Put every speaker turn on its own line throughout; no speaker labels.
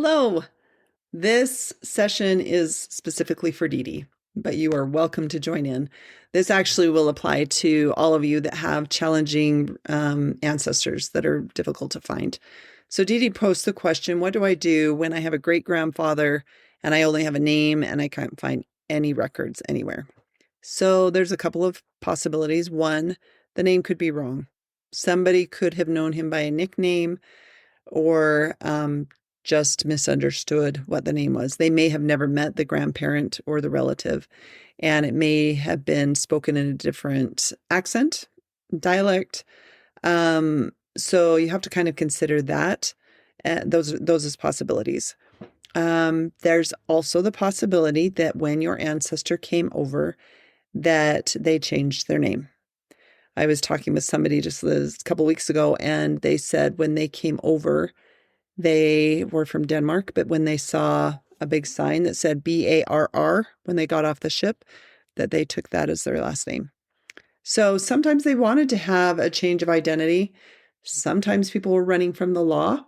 Hello. This session is specifically for Dee Dee, but you are welcome to join in. This actually will apply to all of you that have challenging ancestors that are difficult to find. So Dee Dee posed the question, what do I do when I have a great-grandfather and I only have a name and I can't find any records anywhere? So there's a couple of possibilities. One, the name could be wrong. Somebody could have known him by a nickname or just misunderstood what the name was. They may have never met the grandparent or the relative, and it may have been spoken in a different accent, dialect. So you have to kind of consider that. Those as possibilities. There's also the possibility that when your ancestor came over, that they changed their name. I was talking with somebody just a couple weeks ago, and they said when they came over, they were from Denmark, but when they saw a big sign that said BARR when they got off the ship, that they took that as their last name. So sometimes they wanted to have a change of identity. Sometimes people were running from the law,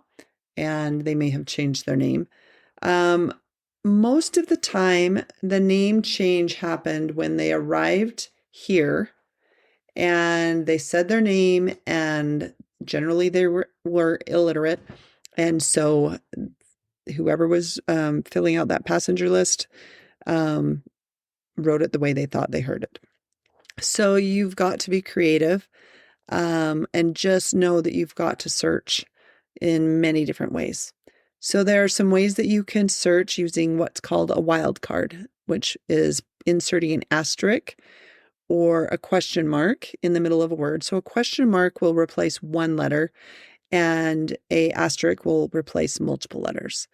and they may have changed their name. Most of the time, the name change happened when they arrived here and they said their name, and generally they were illiterate. And so whoever was filling out that passenger list wrote it the way they thought they heard it. So you've got to be creative and just know that you've got to search in many different ways. So there are some ways that you can search using what's called a wildcard, which is inserting an asterisk or a question mark in the middle of a word. So a question mark will replace one letter, and a asterisk will replace multiple letters.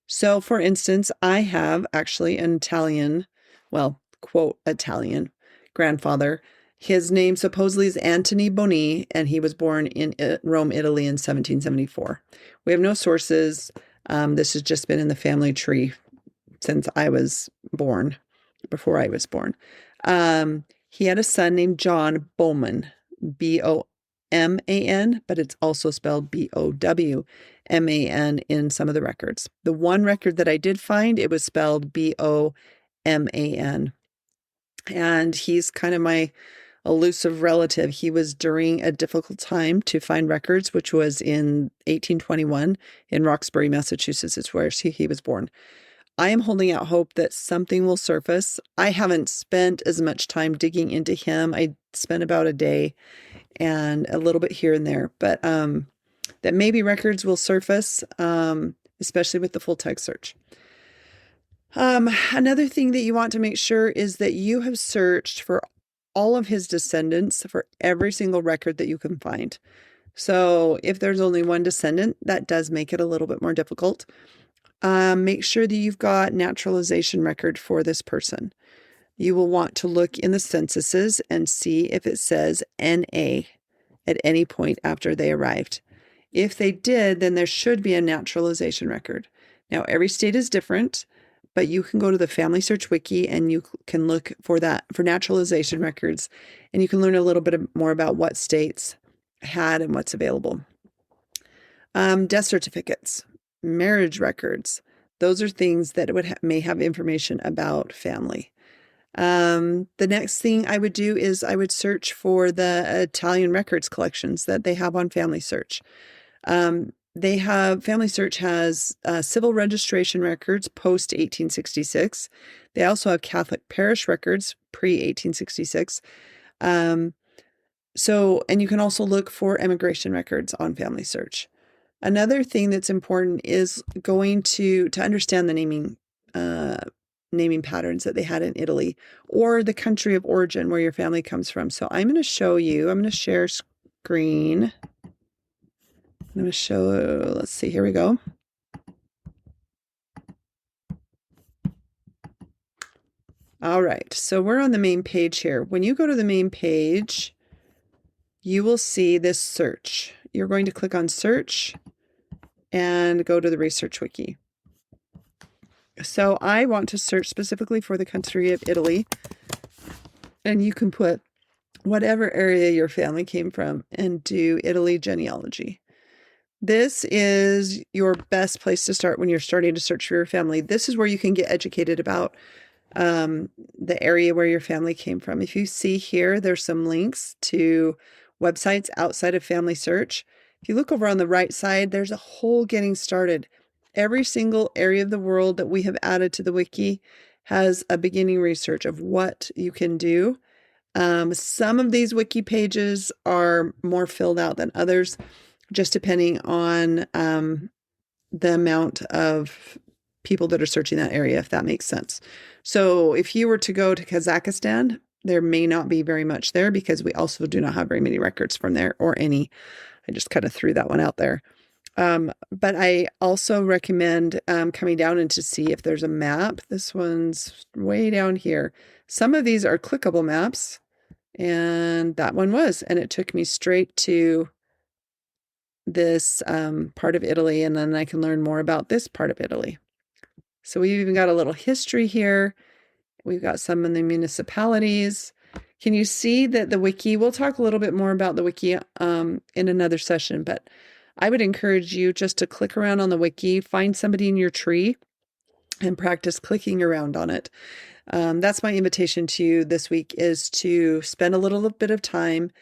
So for instance, I have actually an Italian, well, quote, Italian grandfather. His name supposedly is Antony Boni, and he was born in Rome, Italy in 1774. We have no sources. This has just been in the family tree since I was born, before I was born. He had a son named John Bowman, B-O-M-A-N, but it's also spelled B-O-W-M-A-N in some of the records. The one record that I did find, it was spelled B-O-M-A-N. And he's kind of my elusive relative. He was during a difficult time to find records, which was in 1821 in Roxbury, Massachusetts, is where he was born. I am holding out hope that something will surface. I haven't spent as much time digging into him. I spent about a day and a little bit here and there, but that maybe records will surface, especially with the full-text search. Another thing that you want to make sure is that you have searched for all of his descendants for every single record that you can find. So if there's only one descendant, that does make it a little bit more difficult. Make sure that you've got naturalization record for this person. You will want to look in the censuses and see if it says NA at any point after they arrived. If they did, then there should be a naturalization record. Now, every state is different, but you can go to the FamilySearch Wiki and you can look for that, for naturalization records, and you can learn a little bit more about what states had and what's available. Death certificates, marriage records, those are things that may have information about family. The next thing I would do is I would search for the Italian records collections that they have on FamilySearch. FamilySearch has civil registration records post 1866. They also have Catholic parish records pre 1866. And you can also look for immigration records on FamilySearch. Another thing that's important is going to understand the naming patterns that they had in Italy or the country of origin where your family comes from. So I'm going to show you, I'm going to share screen. I'm going to show, let's see, here we go. All right, so we're on the main page here. When you go to the main page, you will see this search. You're going to click on search and go to the research wiki. So I want to search specifically for the country of Italy, and you can put whatever area your family came from and do Italy genealogy. This is your best place to start when you're starting to search for your family. This is where you can get educated about the area where your family came from. If you see here, there's some links to websites outside of FamilySearch. If you look over on the right side, there's a whole getting started. Every single area of the world that we have added to the wiki has a beginning research of what you can do. Some of these wiki pages are more filled out than others, just depending on the amount of people that are searching that area, if that makes sense. So if you were to go to Kazakhstan, there may not be very much there because we also do not have very many records from there or any. I just kind of threw that one out there. But I also recommend coming down and to see if there's a map. This one's way down here. Some of these are clickable maps, and that one was, and it took me straight to this part of Italy, and then I can learn more about this part of Italy. So we've even got a little history here. We've got some in the municipalities. Can you see that the wiki, we'll talk a little bit more about the wiki in another session, but I would encourage you just to click around on the wiki, find somebody in your tree, and practice clicking around on it. That's my invitation to you this week, is to spend a little bit of time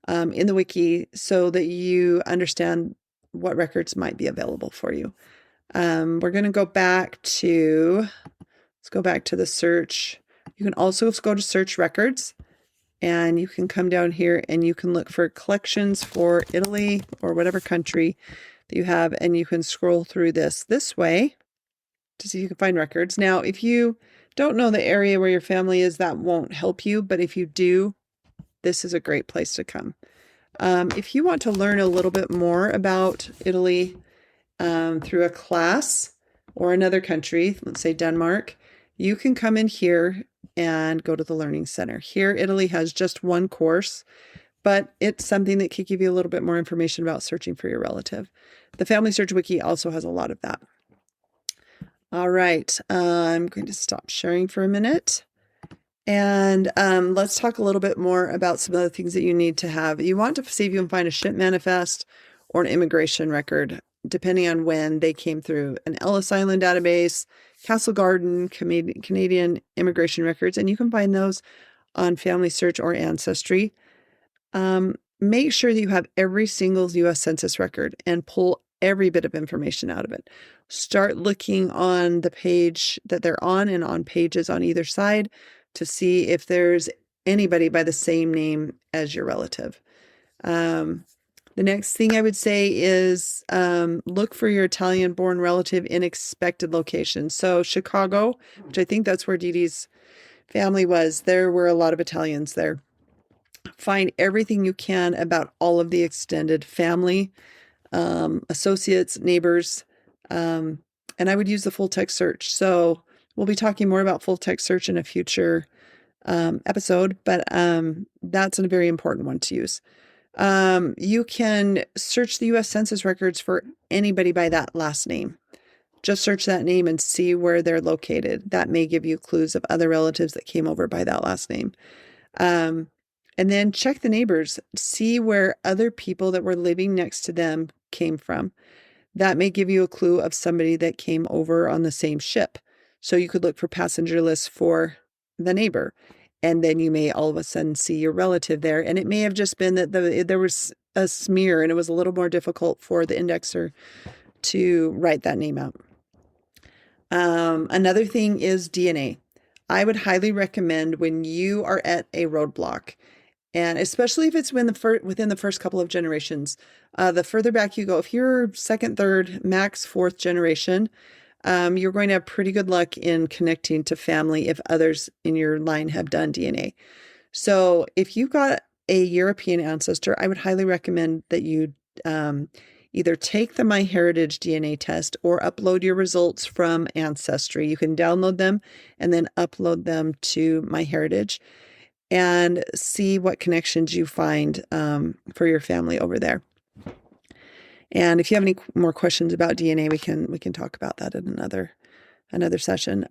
in the wiki so that you understand what records might be available for you. We're going to go back to, let's go back to the search. You can also go to search records, and you can come down here and you can look for collections for Italy or whatever country that you have, and you can scroll through this way to see if you can find records. Now, if you don't know the area where your family is, that won't help you, but if you do, this is a great place to come. If you want to learn a little bit more about Italy through a class or another country, let's say Denmark, you can come in here and go to the Learning Center. Here, Italy has just one course, but it's something that could give you a little bit more information about searching for your relative. The FamilySearch Wiki also has a lot of that. All right, I'm going to stop sharing for a minute. And let's talk a little bit more about some of the things that you need to have. You want to see if you can find a ship manifest or an immigration record, depending on when they came through. An Ellis Island database, Castle Garden, Canadian immigration records, and you can find those on FamilySearch or Ancestry. Make sure that you have every single U.S. Census record and pull every bit of information out of it. Start looking on the page that they're on and on pages on either side to see if there's anybody by the same name as your relative. The next thing I would say is look for your Italian-born relative in expected locations. So Chicago, which I think that's where Dee Dee's family was, there were a lot of Italians there. Find everything you can about all of the extended family, associates, neighbors, and I would use the full-text search. So we'll be talking more about full-text search in a future episode, but that's a very important one to use. You can search the U.S. Census records for anybody by that last name. Just search that name and see where they're located. That may give you clues of other relatives that came over by that last name. And then check the neighbors. See where other people that were living next to them came from. That may give you a clue of somebody that came over on the same ship. So you could look for passenger lists for the neighbor. And then you may all of a sudden see your relative there. And it may have just been that there was a smear and it was a little more difficult for the indexer to write that name out. Another thing is DNA. I would highly recommend when you are at a roadblock, and especially if it's within the first couple of generations, the further back you go, if you're second, third, max fourth generation, you're going to have pretty good luck in connecting to family if others in your line have done DNA. So if you've got a European ancestor, I would highly recommend that you either take the MyHeritage DNA test or upload your results from Ancestry. You can download them and then upload them to MyHeritage and see what connections you find for your family over there. And if you have any more questions about DNA, we can talk about that in another session.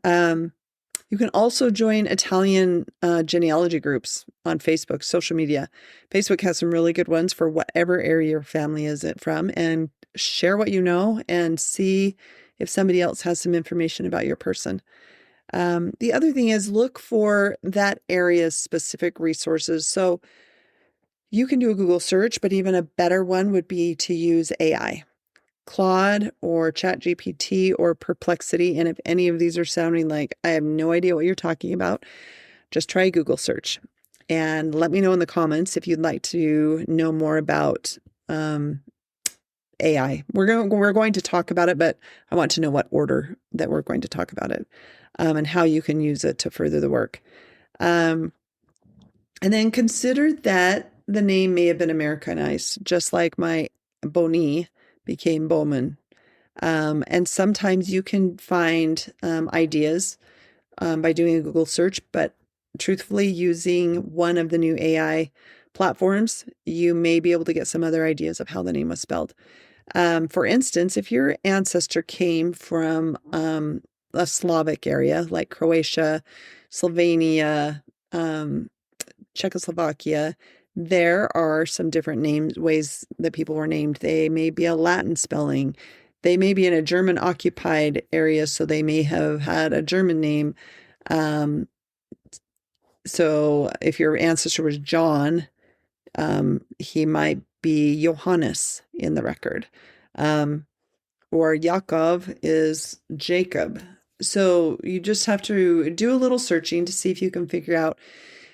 You can also join Italian genealogy groups on Facebook, social media. Facebook has some really good ones for whatever area your family is from, and share what you know and see if somebody else has some information about your person. The other thing is look for that area's specific resources. So you can do a Google search, but even a better one would be to use AI. Claude or ChatGPT or Perplexity. And if any of these are sounding like I have no idea what you're talking about, just try a Google search and let me know in the comments if you'd like to know more about AI. We're going to talk about it, but I want to know what order that we're going to talk about it, and how you can use it to further the work. And then consider that the name may have been Americanized, just like my Boni became Bowman. And sometimes you can find ideas by doing a Google search, but truthfully, using one of the new AI platforms, you may be able to get some other ideas of how the name was spelled. For instance, if your ancestor came from a Slavic area like Croatia, Slovenia, Czechoslovakia, there are some different ways that people were named. They may be a Latin spelling. They may be in a German occupied area, so they may have had a German name. So if your ancestor was John, he might be Johannes in the record. Or Yaakov is Jacob. So you just have to do a little searching to see if you can figure out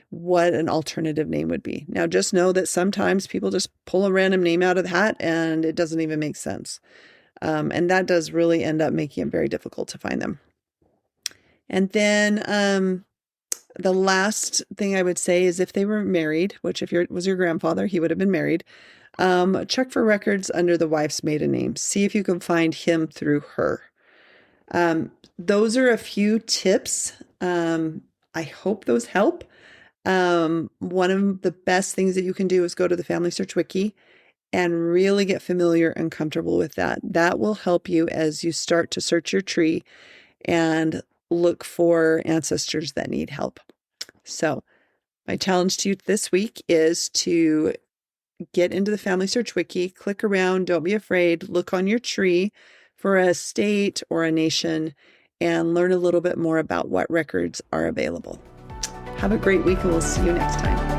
what an alternative name would be. Now, just know that sometimes people just pull a random name out of the hat and it doesn't even make sense. And that does really end up making it very difficult to find them. And then the last thing I would say is if they were married, which if it was your grandfather, he would have been married, check for records under the wife's maiden name. See if you can find him through her. Those are a few tips. I hope those help. One of the best things that you can do is go to the Family Search Wiki and really get familiar and comfortable with that. That will help you as you start to search your tree and look for ancestors that need help. So my challenge to you this week is to get into the Family Search Wiki, click around, don't be afraid, look on your tree for a state or a nation, and learn a little bit more about what records are available. Have a great week, and we'll see you next time.